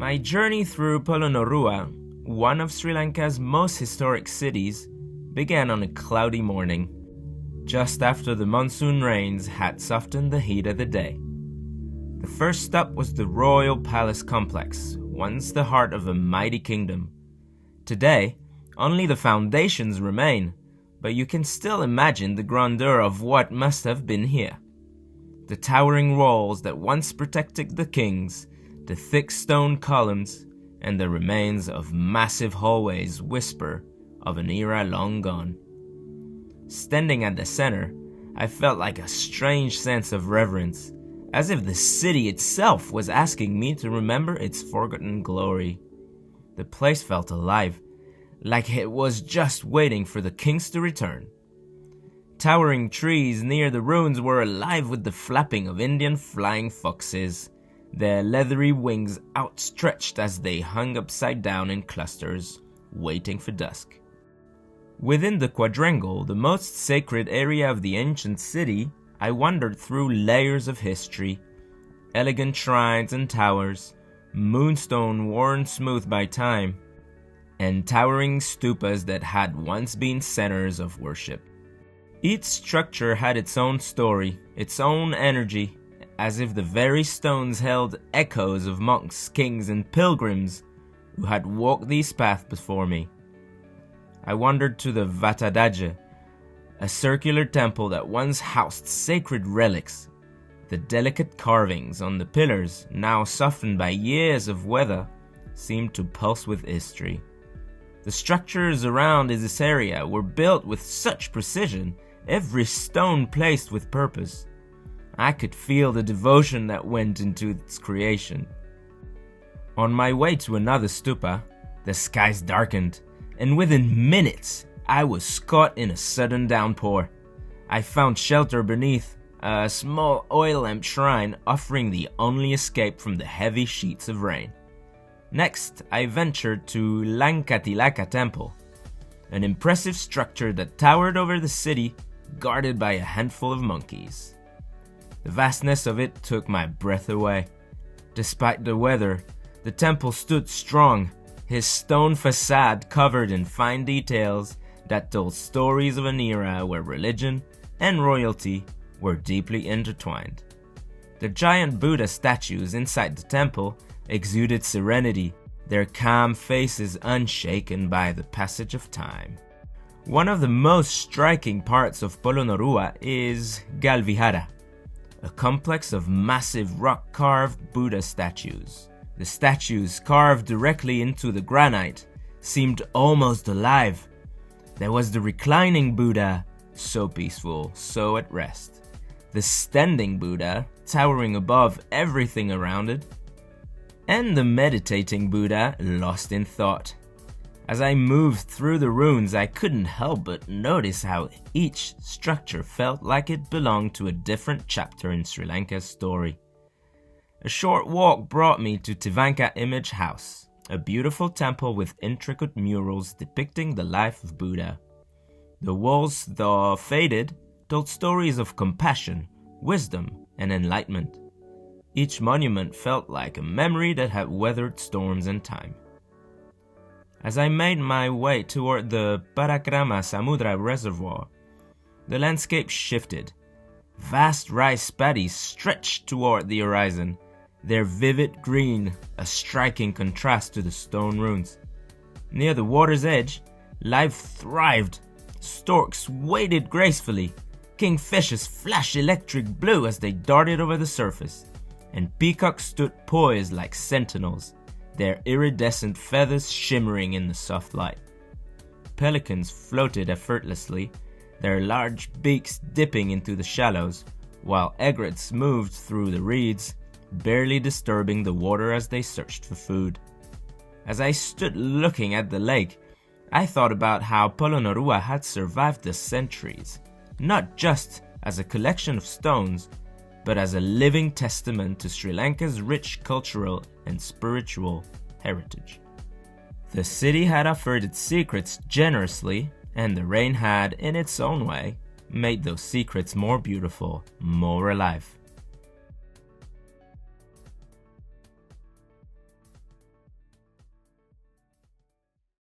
My journey through Polonnoruwa, one of Sri Lanka's most historic cities, began on a cloudy morning, just after the monsoon rains had softened the heat of the day. The first stop was the Royal Palace Complex, once the heart of a mighty kingdom. Today, only the foundations remain, but you can still imagine the grandeur of what must have been here. The towering walls that once protected the kings, the thick stone columns, and the remains of massive hallways whisper of an era long gone. Standing at the center, I felt like a strange sense of reverence, as if the city itself was asking me to remember its forgotten glory. The place felt alive, like it was just waiting for the kings to return. Towering trees near the ruins were alive with the flapping of Indian flying foxes, their leathery wings outstretched as they hung upside down in clusters, waiting for dusk. Within the Quadrangle, the most sacred area of the ancient city, I wandered through layers of history, elegant shrines and towers, moonstone worn smooth by time, and towering stupas that had once been centers of worship. Each structure had its own story, its own energy, as if the very stones held echoes of monks, kings, and pilgrims who had walked these paths before me. I wandered to the Vatadaja, a circular temple that once housed sacred relics. The delicate carvings on the pillars, now softened by years of weather, seemed to pulse with history. The structures around this area were built with such precision, every stone placed with purpose. I could feel the devotion that went into its creation. On my way to another stupa, the skies darkened, and within minutes, I was caught in a sudden downpour. I found shelter beneath a small oil lamp shrine offering the only escape from the heavy sheets of rain. Next, I ventured to Lankatilaka Temple, an impressive structure that towered over the city, guarded by a handful of monkeys. The vastness of it took my breath away. Despite the weather, the temple stood strong, his stone facade covered in fine details that told stories of an era where religion and royalty were deeply intertwined. The giant Buddha statues inside the temple exuded serenity, their calm faces unshaken by the passage of time. One of the most striking parts of Polonnaruwa is Gal Vihara, a complex of massive rock-carved Buddha statues. The statues, carved directly into the granite, seemed almost alive. There was the reclining Buddha, so peaceful, so at rest. The standing Buddha, towering above everything around it. And the meditating Buddha, lost in thought. As I moved through the ruins, I couldn't help but notice how each structure felt like it belonged to a different chapter in Sri Lanka's story. A short walk brought me to Tivanka Image House, a beautiful temple with intricate murals depicting the life of Buddha. The walls, though faded, told stories of compassion, wisdom, and enlightenment. Each monument felt like a memory that had weathered storms and time. As I made my way toward the Parakrama Samudra Reservoir, the landscape shifted. Vast rice paddies stretched toward the horizon, their vivid green a striking contrast to the stone ruins. Near the water's edge, life thrived. Storks waded gracefully, kingfishers flashed electric blue as they darted over the surface, and peacocks stood poised like sentinels, their iridescent feathers shimmering in the soft light. Pelicans floated effortlessly, their large beaks dipping into the shallows, while egrets moved through the reeds, barely disturbing the water as they searched for food. As I stood looking at the lake, I thought about how Polonnaruwa had survived the centuries, not just as a collection of stones, but as a living testament to Sri Lanka's rich cultural and spiritual heritage. The city had offered its secrets generously, and the rain had, in its own way, made those secrets more beautiful, more alive.